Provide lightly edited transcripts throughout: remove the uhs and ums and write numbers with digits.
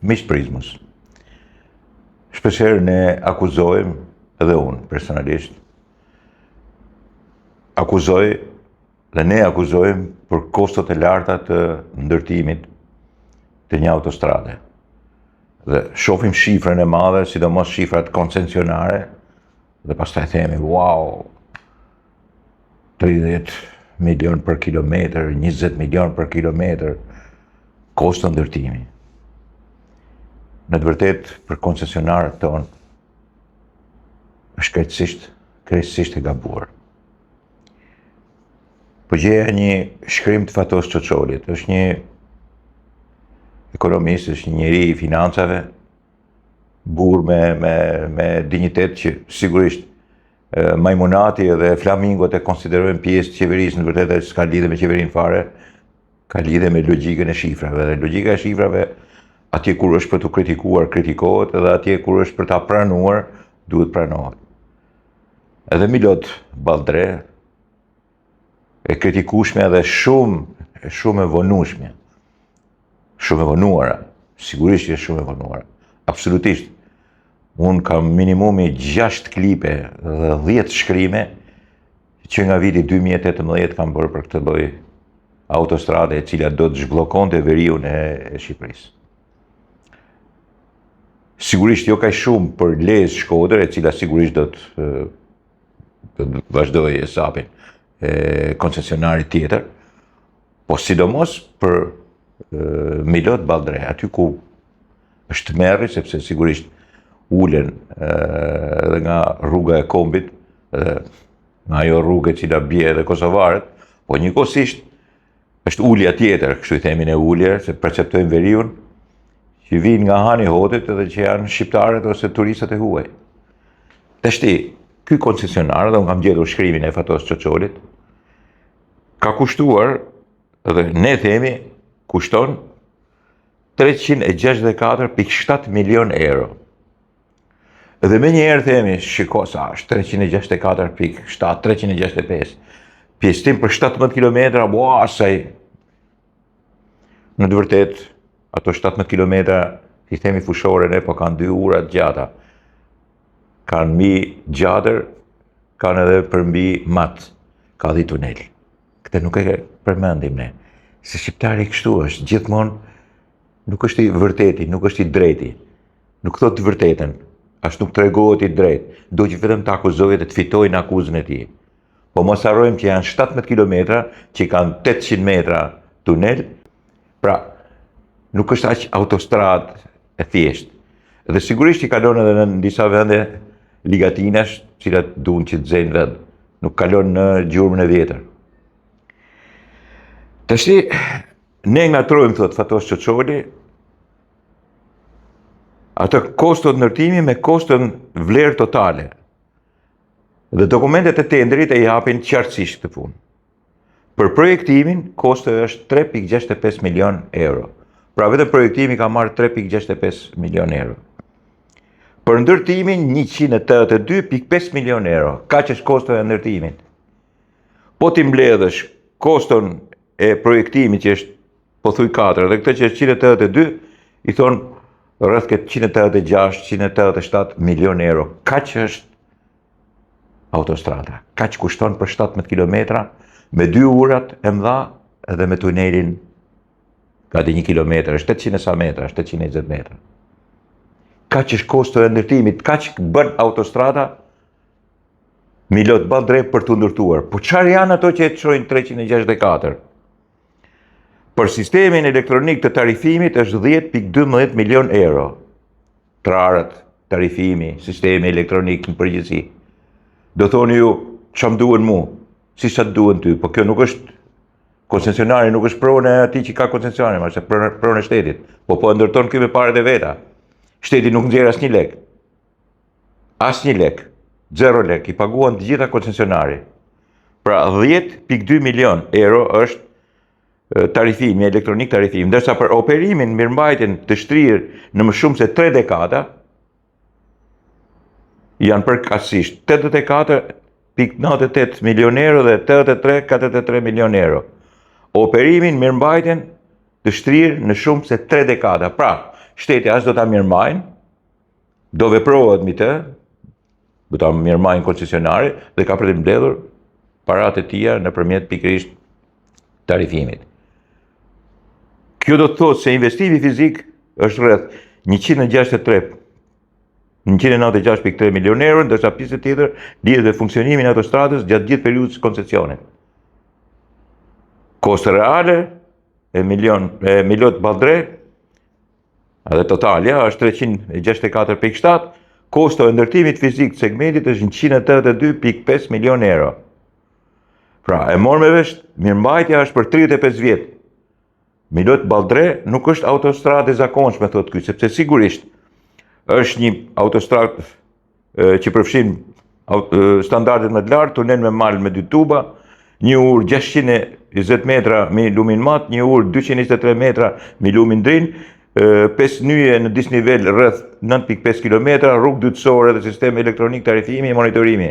miq Prizmës. Shpeshherë ne akuzojmë, edhe unë personalisht, ne akuzojmë për kostot e larta të ndërtimit të një autostrade. Dhe shohim shifrën e madhe, sidomos shifrat koncesionare, dhe pastaj themi, wow, 30 milion për kilometër, 20 milion për kilometër, kosto ndërtimi. Në të vërtet, për koncesionarët tonë, është krejtësisht e gabuar. Po gjeja një shkrim të Fatos Çoçolit, është një ekonomist, është një njeri i financave, burr me dinjitet që sigurisht majmunati dhe flamingot e konsiderojnë pjesë të qeverisë, në vërtetë s'ka lidhje me qeverinë fare, ka lidhje me logjikën e shifrave. Dhe logjika e shifrave, atje kur është për të kritikuar, kritikohet, edhe atje kur është për ta pranuar, duhet pranohet. Edhe Milot Balltre, e kritikueshme edhe shumë e vonueshme. Shumë e vonuara, sigurisht që është shumë e vonuara, absolutisht. Unë kam minimumi 6 klipe dhe 10 shkrime që nga viti 2018 kam bërë për këtë lloj autostrade e cila do të zhbllokonte veriun e Shqipërisë. Sigurisht jo kaq shumë për Lezhë Shkodër, e cila sigurisht do të vazhdojë sapin koncesionarit tjetër, po sidomos për Milot Balltre, aty ku është merri, sepse sigurisht ulen edhe nga rruga e Kombit, nga ajo rrugë që cila bie edhe kosovarët, po njëkohësisht është ulja tjetër, kështu i themin e ulje, se perceptojnë veriun që vinë nga hani hotit edhe që janë shqiptarët ose turistët e huaj. Tashti, ky koncesionar, dhe unë kam gjetur shkrimin e Fatos Çoçolit, ka kushtuar, dhe ne themi, kushton 364.7 milion euro. Dhe me njerë themi, shiko sa është 364.7, 365, pjesëtim për 17 kilometra, asaj. Në të vërtet, ato 17 kilometra, i themi fushore ne, po kanë 2 ura të gjata. Kanë mbi gjatër, kanë edhe për mbi mat, ka dhe tunel. Këtë nuk e përmendim ne. Se shqiptari kështu është, gjithmonë nuk është i vërteti, nuk është i drejti. Nuk thot të vërtetën, as nuk tregohet i drejt. Do që vetëm të akuzohet e të fitojnë akuzën e tij. Po mos harrojmë që janë 17 kilometra, që kanë 800 metra tunel, pra nuk është aq autostradë e thjeshtë. Dhe sigurisht i kalon edhe në disa vende ligatinash, cilat duan që të zejnë vend. Nuk kalon në gjurmën e vjetër. Tashti, ne ngatrojmë, thot Fatos Çoçoli, atë kostot ndërtimi me kostën vlerë totale. Dhe dokumentet e tenderit e japin qartësisht këtë punë. Për projektimin, kosto është 3.65 milion euro. Pra vetëm projektimi ka marrë 3.65 milion euro. Për ndërtimin 182.5 milion euro. Kaq është kosto e ndërtimit. Po ti mbledhësh koston e projektimit që është pothuaj 4 dhe këtë që është 182, i thonë rreth këtë 186, 187 milion euro. Kaq është autostrada. Kaq kushton për 17 kilometra, me 2 urat e mëdha edhe me tunelin gati 1 kilometër, është 800 sa metra, është 820 metra. Kaq është kosto e ndërtimit, kaq bën autostrada Milot Balltre për të ndërtuar. Po çfarë janë ato që e çojnë 364? Për sistemin elektronik të tarifimit është 10.12 milion euro. Trarët, tarifimi, sistemi elektronik në përgjithësi. Do thoni ju, çam duhen mu, si sa duhen ty, po kjo nuk është, koncesionari nuk është pronë e atij që ka koncesionin, është pronë e shtetit. Po ndërton ky me parët e veta. Shteti nuk nxjerr asnjë lek. Asnjë lek. 0 lek, i paguan të gjitha koncesionari. Pra 10.2 milion euro është tarifimi, elektronik tarifimi, ndërsa për operimin, mirëmbajtjen të shtrirë në më shumë se 3 dekada, janë përkatësisht 84.98 milion euro dhe 83.43 milion euro. Operimin, mirëmbajtjen të shtrirë në shumë se 3 dekada. Pra, shteti as do ta mirëmbajnë, do veprohet mbi të, do ta mirëmbajnë koncesionari dhe ka për të mbledhur paratë e tija nëpërmjet pikërisht tarifimit. Kjo do të thotë se investimi fizik është rreth 196,3 milion euro, ndërsa pjesë tjetër lidhet me funksionimin e autostradës gjatë gjithë periudhës koncesionit. Kosto reale e Milot Balltre, edhe totalja është 364,7, kosto e ndërtimit fizik të segmentit është 182,5 milion euro. Pra, e morë me vesh, mirëmbajtja është për 35 vjetë. Milot Balltre nuk është autostradë e zakonshme, thotë ky, sepse sigurisht është një autostradë që përfshin standardet më të lartë, tunel me mal me 2 tuba, një ur 620 metra me lumin mat, një ur 223 metra me lumin drin, 5 nyje në disnivel rreth 9,5 km, rrugë dytësore dhe sistem elektronik tarifimi e monitorimi.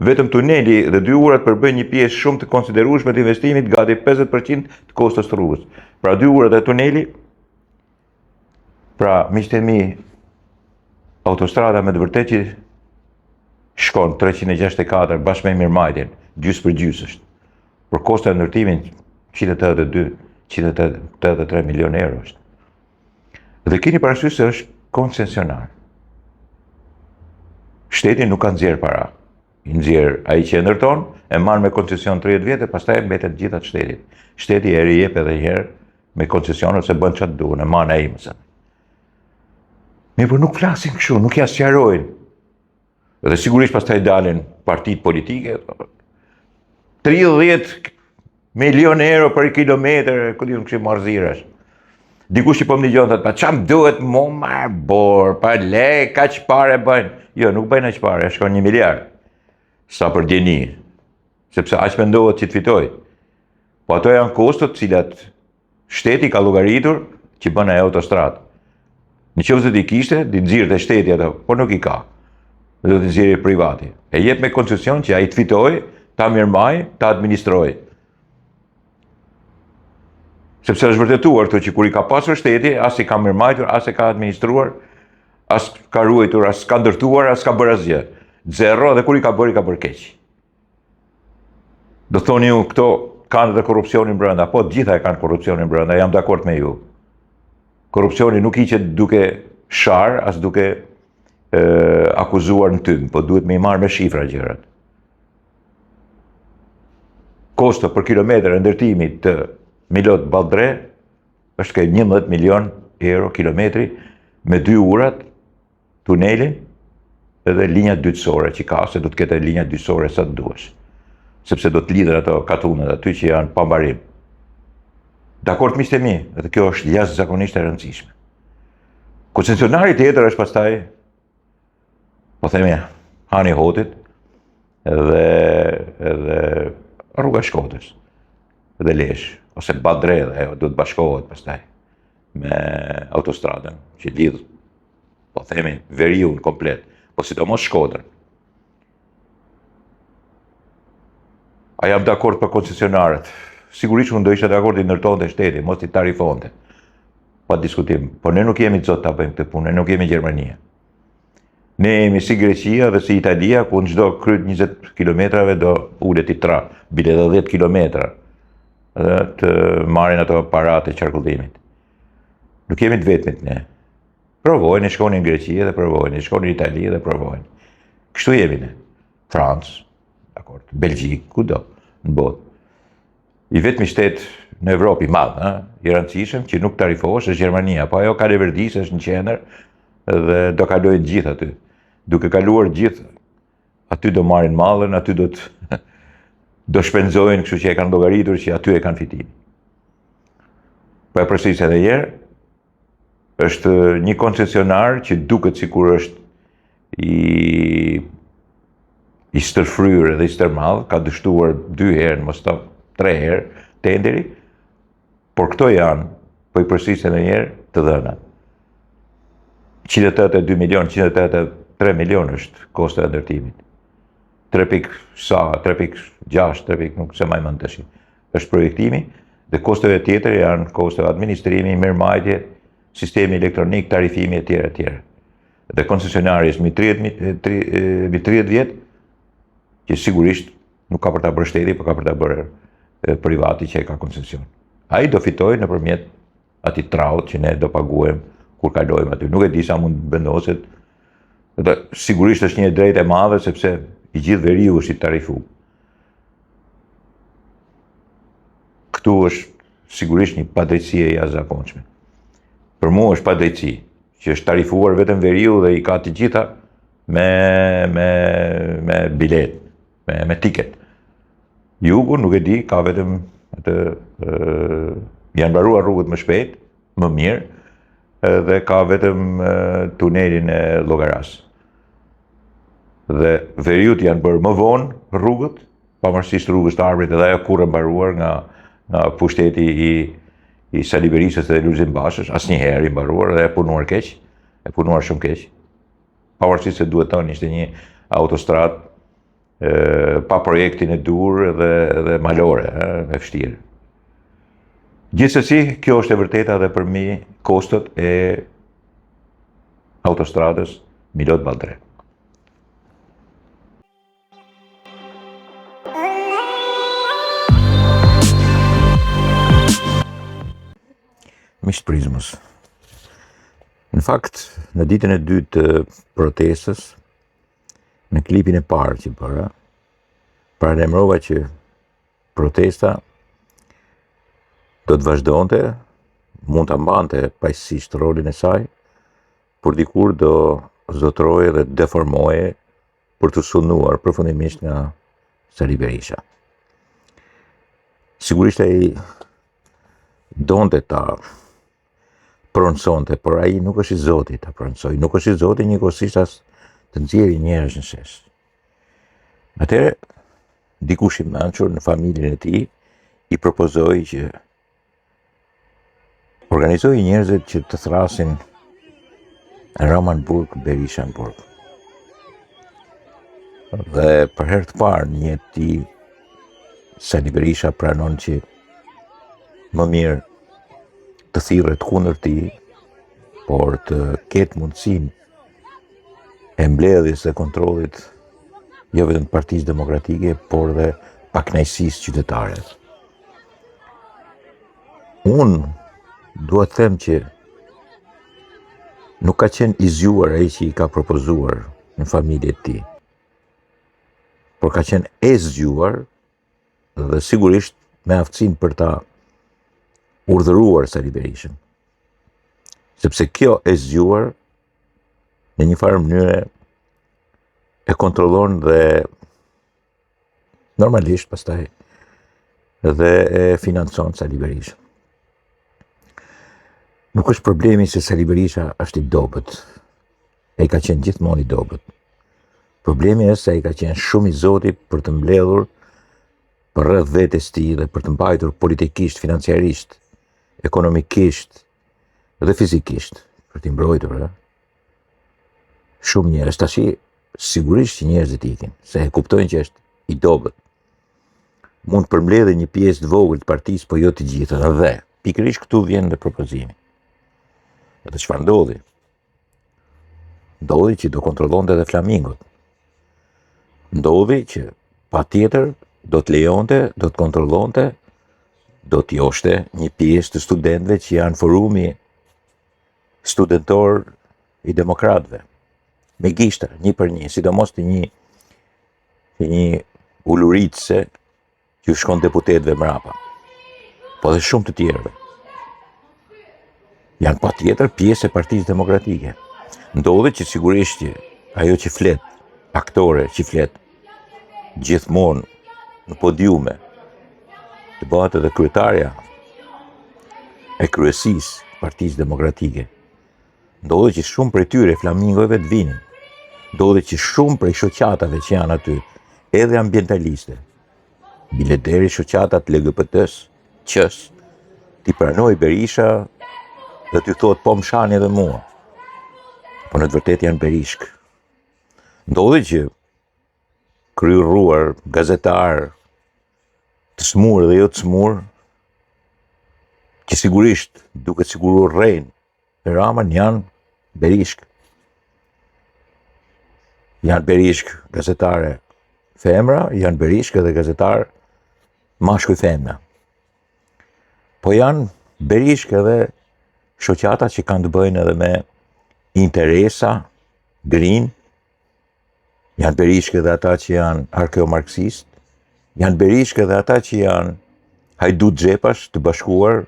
Vetëm tuneli dhe 2 urat përbëjnë një pjesë shumë të konsiderueshme të investimit, gati 50% të kostos të rrugës. Pra 2 urat e tuneli, pra miqtë e mi, autostrada me të vërtetë që shkon 364 bashkë me mirëmbajtjen, gjysë për gjysë është. Për kosto e ndërtimit 183 milion euro është. Dhe keni parasysh se është koncesionar. Shteti nuk ka nxjerr para. I nxjerr ai që e ndërton, e marr me koncesion 30 vjet e pastaj mbetet gjithë atë shtetit. Shteti e rijep edhe një herë me koncesion ose bën çfarë duan, e marr ai mësa. Mirë, por nuk flasin kështu, nuk ja sqarojnë. Dhe sigurisht pastaj dalin partitë politike, 30 milion euro për kilometër, ku diun kështu marrëzirash. Dikush që po më dëgjon thotë, pa çam duhet mo marr bor, pa le, kaq parë bëjnë. Jo, nuk bëjnë aq parë, shkon 1 miliard. Sa për djeni, sepse aq mendohet që të fitoj. Po ato janë kostot cilat shteti ka llogaritur që bën ai autostradë. Nëse ti kishte, ti nxirrte shteti ato, por nuk i ka. Do të nxjerrë privati. E jep me koncesion që ai të fitoj, ta mirëmbaj, ta administroj. Sepse është vërtetuar këto që kur i ka pasur shteti, as i ka mirëmbajtur, as e ka administruar, as ka ruajtur, as ka ndërtuar, as ka bërë asgjë. Zero, dhe kur i ka bërë keq. Do thoni ju, këto kanë dhe korrupsionin brenda, po gjitha e kanë korrupsionin brenda, jam dakord me ju. Korrupsioni nuk hiqet duke shar, as duke akuzuar në tym, po duhet me i marrë me shifra gjërat. Kosto për kilometër e ndërtimit të Milot Balltre është ke 11 milion euro kilometri me 2 urat, tunelin edhe linja dytësore që ka, se do të ketë linja dytësore sa të duash. Sepse do të lidhen ato katunat aty që janë pa mbarim. Dakord miqtë e mi, dhe kjo është jashtëzakonisht e rëndësishme. Koncesionari tjetër është pastaj, po themi, hani hotit edhe rruga Shkodrës dhe Lezhë, ose Balltre dhe ajo duhet bashkohet pastaj me autostradën që lidh, po themi, veriun komplet, po sidomos Shkodrën. A jam dakord për koncesionarët? Sigurisht unë do isha dakord i ndërtonte shteti, mos i tarifonte. Pa diskutim, por ne nuk jemi zot ta bëjmë këtë punë, ne nuk jemi Gjermania. Ne jemi si Greqia dhe si Italia, ku në çdo kryt 20 kilometrave do ulet i tra, bile edhe 10 kilometra, dhe të marrin ato paratë e qarkullimit. Nuk jemi të vetmit ne. Provojnë, shkonin në Greqi dhe provojnë, shkonin në Itali dhe provojnë. Kështu jemi ne. Francë, dakord, Belgjikë, kudo në botë. I vetmi shtet në Evropë i madh, i rëndësishëm që nuk tarifohesh është Gjermania, po ajo ka leverdisë, është në qendër dhe do kalojnë gjithë aty. Duke kaluar gjithë, aty do marrin mallën, aty do shpenzojnë, kështu që e kanë llogaritur që aty e kanë fitimin. Po e përsëris edhe një herë, është një koncesionar që duket sikur është i stërfryrë dhe i stërmadh, ka dështuar 2 herë, mos 3 herë tenderi, por këto janë, po i përsëris edhe një herë, të dhëna. 182 milion, 183 milion është kosto e ndërtimit. 3,6, nuk se më mend tash. Është projektimi dhe kostove tjetër janë kosto administrimi, mirëmbajtje sistemi elektronik, tarifimi e tjera e tjera. Dhe koncesionari është mi 30 vjet, që sigurisht nuk ka për ta bërë shteti, por ka për ta bërë privati që e ka koncesion. Ai do fitojë nëpërmjet atij traut që ne do paguajmë kur kalojmë aty. Nuk e di sa mund vendoset. Dhe sigurisht është një drejtë e madhe sepse i gjithë veriu është i tarifu. Këtu është sigurisht një padrejtësi e jashtëzakonshme. Për mua është padrejtësi që është tarifuar vetëm veriu dhe i ka të gjitha me bilet, me tiket. Jugu nuk e di, ka vetëm janë mbaruar rrugët më shpejt, më mirë, dhe ka vetëm tunelin e Llogaras. Dhe veriut janë bërë më vonë rrugët, pavarësisht rrugës të Arbërit, edhe ajo kurrë mbaruar nga pushteti i Sali Berishës dhe Lulzim Bashës, asnjëherë i mbaruar dhe e punuar keq, e punuar shumë keq. Pavarësisht se duhet tonë ishte një autostradë pa projektin e dur dhe malore, e vështirë. Gjithsesi, kjo është e vërteta dhe për mi kostot e autostradës Milot Balltre. Miqtë Prizmës. Në fakt, në ditën e dytë të protestës, në klipin e parë që bëra, paralajmërova që protesta do të vazhdonte, mund ta mbante paqësisht rolin e saj, por dikur do zotëroje dhe deformoje për të sunuar përfundimisht nga Sali Berisha. Sigurisht ai donte ta pronësonte, por ai nuk është i Zoti ta pronësoj, nuk është i Zoti njëkohësisht as të nxjerrë njerëz në shesh. Atëherë, dikush i mençur në familjen e tij i propozoi që organizoi njerëzit që të thrasin Ramanburg, Berishanburg. Dhe për herë të parë në jetën e tij, Sali Berisha pranon që më mirë të thirret kundër tij, por të ketë mundësinë e mbledhjes dhe kontrollit jo vetëm të Partisë Demokratike, por dhe pakënaqësisë qytetare. Unë dua të them që nuk ka qenë i zgjuar ai që i ka propozuar në familje të tij, por ka qenë e zgjuar dhe sigurisht me aftësinë për ta urdhëruar Sali Berishën. Sepse kjo e zgjuar në një farë mënyre e kontrollon dhe normalisht pastaj dhe e financon Sali Berishën. Nuk është problemi se Sali Berisha është i dobët. Ai ka qenë gjithmonë i dobët. Problemi është se ai ka qenë shumë i Zotit për të mbledhur për rreth vetes tij dhe për të mbajtur politikisht, financiarisht, ekonomikisht dhe fizikisht për t'i mbrojtur. Shumë njerëz tash sigurisht që njerëzit ikin, se e kuptojnë që është i dobët. Mund të përmbledhë një pjesë të vogël të partisë, po jo të gjitha. Dhe pikërisht këtu vjen dhe propozimi. Dhe çfarë ndodhi? Ndodhi që do kontrollonte edhe flamingot. Ndodhi që patjetër do të lejonte, do të kontrollonte, do të joshte një pjesë të studentëve që janë forumi studentor i demokratëve. Me gishta, 1-1, sidomos të një uluritse që shkon deputetëve mrapa, po dhe shumë të tjerëve. Janë patjetër pjesë e Partisë Demokratike. Ndodhi që sigurisht që ajo që flet, aktore që flet gjithmonë në podiume, të bëhet edhe kryetarja e kryesisë Partisë Demokratike. Ndodhi që shumë prej tyre flamingojve të vinin. Ndodhi që shumë prej shoqatave që janë aty, edhe ambientaliste, bile deri shoqatat LGBT-s, qës, t'i pranoj Berisha dhe t'ju thot po më shani edhe mua. Po në të vërtet janë berishk. Ndodhi që kryerruar, gazetar, të smur dhe jo të smur, që sigurisht duket siguruar rrejnë e Ramën janë Berishk. Janë Berishk gazetare femra, janë Berishk edhe gazetar mashkull femna. Po janë Berishk edhe shoqata që kanë të bëjnë edhe me interesa green, janë Berishk edhe ata që janë arkeomarksist, janë Berishk edhe ata që janë hajdut xhepash të bashkuar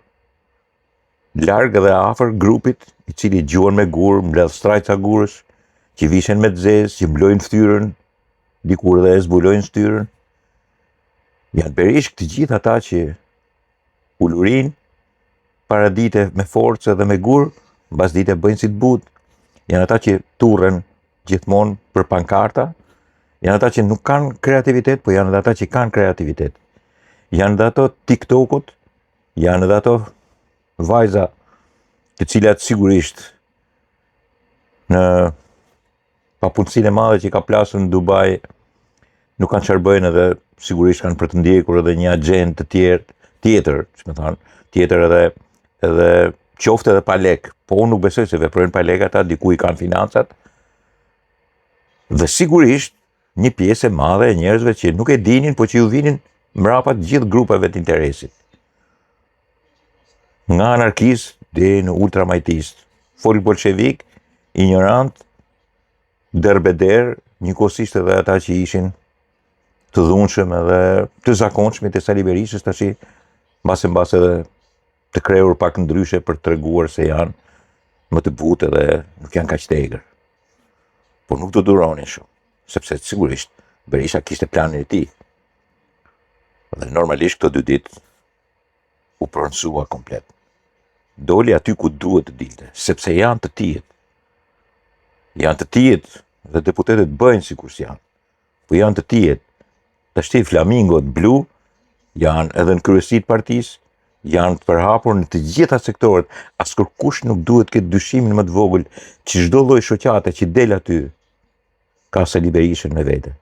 larg edhe afër grupit i cili gjuan me gur, mbledh strajca gurësh, që vishen me zezë, që mblojnë ftyrën, dikur dhe e zbulojnë ftyrën. Janë Berishk të gjithë ata që ulurin para dite me forcë dhe me gur, mbas dite bëjnë si të but. Janë ata që turren gjithmonë për pankarta, janë ata që nuk kanë kreativitet, po janë edhe ata që kanë kreativitet. Janë edhe ato TikTokut, janë edhe ato vajza të cilat sigurisht në papunësinë e madhe që ka plasur në Dubai nuk kanë çfarë bëjnë edhe sigurisht kanë për të ndjekur edhe një agent tjetër, tjetër edhe qoftë edhe pa lek, po unë nuk besoj se veprojnë pa lek ata, diku i kanë financat. Dhe sigurisht një pjesë e madhe e njerëzve që nuk e dinin, po që ju vinin mrapa të gjithë grupeve të interesit. Nga anarkist deri në ultramajtist, folk bolshevik, ignorant, derbeder, njëkohësisht edhe ata që ishin të dhunshëm edhe të zakonshmit e Sali Berishës, tash mbas edhe të krehur pak ndryshe për të treguar se janë më të butë dhe nuk janë kaq të egër. Po nuk do duronin shumë, sepse sigurisht Berisha kishte planin e tij. Dhe normalisht këto 2 ditë u pronësua komplet. Doli aty ku duhet të dilte, sepse janë të tijet. Janë të tijet dhe deputetët bëjnë sikur janë. Po janë të tijet. Tashti flamingot blu janë edhe në kryesi të partisë, janë të përhapur në të gjitha sektorët. Askush nuk duhet këtë dyshimin më të vogël që çdo lloj shoqate që del aty ka Sali Berishën me vete.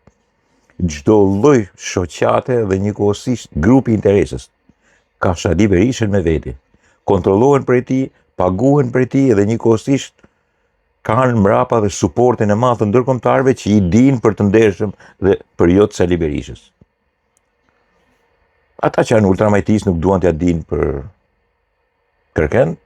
Çdo lloj shoqate dhe njëkohësisht grupi interesës ka Sali Berishën me vete. Kontrollohen prej tij, paguhen prej tij dhe njëkohësisht kanë mrapa dhe suportin e madh të ndërkombëtarëve që i dinë për të ndershëm dhe për jo të Sali Berishës. Ata që janë ultramajtistë nuk duan t'ja dinë për kërken,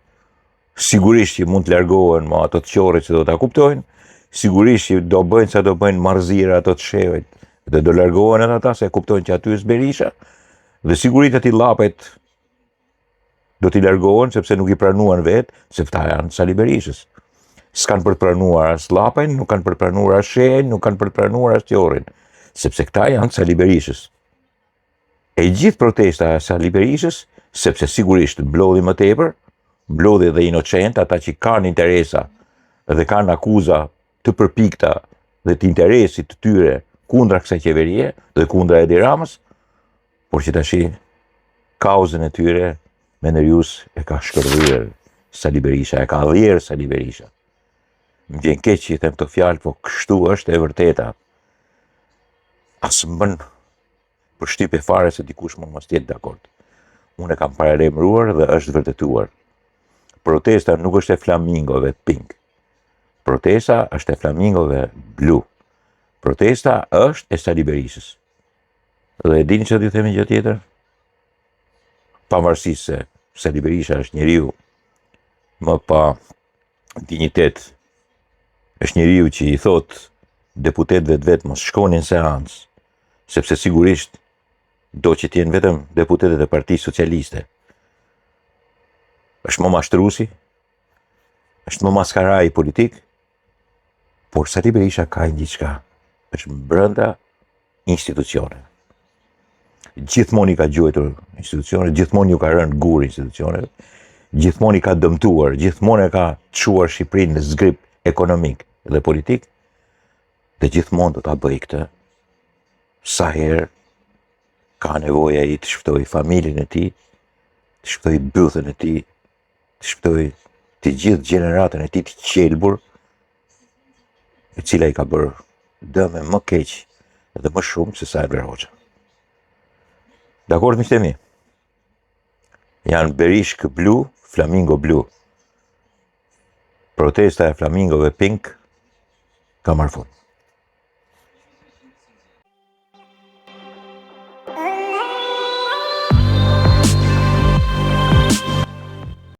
sigurisht që mund të largohen me ato të qorrit që do ta kuptojnë, sigurisht që do bëjnë sa do bëjnë marrëzira ato të shehujt, dhe do largohen edhe ata se kuptojnë që aty është Berisha, dhe sigurisht ati llapet do t'i largohen sepse nuk i pranuan vetë, se këta janë Sali Berishës. S'kanë për të pranuar as llapën, nuk kanë për të pranuar as shenjë, nuk kanë për të pranuar as qorrin, sepse këta janë Sali Berishës. E gjithë protesta e Sali Berishës, sepse sigurisht mblodhi më tepër, mblodhi dhe inocent, ata që kanë interesa dhe kanë akuza të përpikta dhe të interesit të tyre kundra kësaj qeverie dhe kundra Edi Ramës, por që tash kauzën e tyre menerius e ka shkërdhyer Sali Berisha, e ka dhjerë Sali Berisha. Më vjen keq që i them këto fjalë, po kështu është e vërteta. As më bën përshtypje fare se dikush mund mos jetë dakord. Unë e kam paralajmëruar dhe është vërtetuar. Protesta nuk është e flamingove pink. Protesta është e flamingove blu. Protesta është e Sali Berishës. Dhe e dini që t'ju themi gjë tjetër? Pavarësisht se Sali Berisha është njeriu më pa dinjitet, është njeriu që i thot deputetëve të vetë mos shkonin seancë, sepse sigurisht do që t'jenë vetëm deputetët e Partisë Socialiste. Është më mashtruesi, është më maskaraj politik, por Sali Berisha ka diçka, është brenda institucione. Gjithmonë i ka gjuajtur institucionet, gjithmonë ju ka rënë gur institucioneve, gjithmonë i ka dëmtuar, gjithmonë e ka çuar Shqipërinë në zgrip ekonomik dhe politik, dhe gjithmonë do ta bëj këtë sa herë ka nevoja i të shpëtoj familjen e tij, të shpëtoj bythën e tij, të shpëtoj të gjithë gjeneratën e tij të qelbur, e cila i ka bërë dëme më keq dhe më shumë se sa Enver Hoxha. Dakord, miqtë mi? Janë Berishk blu, flamingo blu. protesta e flamingove pink ka marrë fund.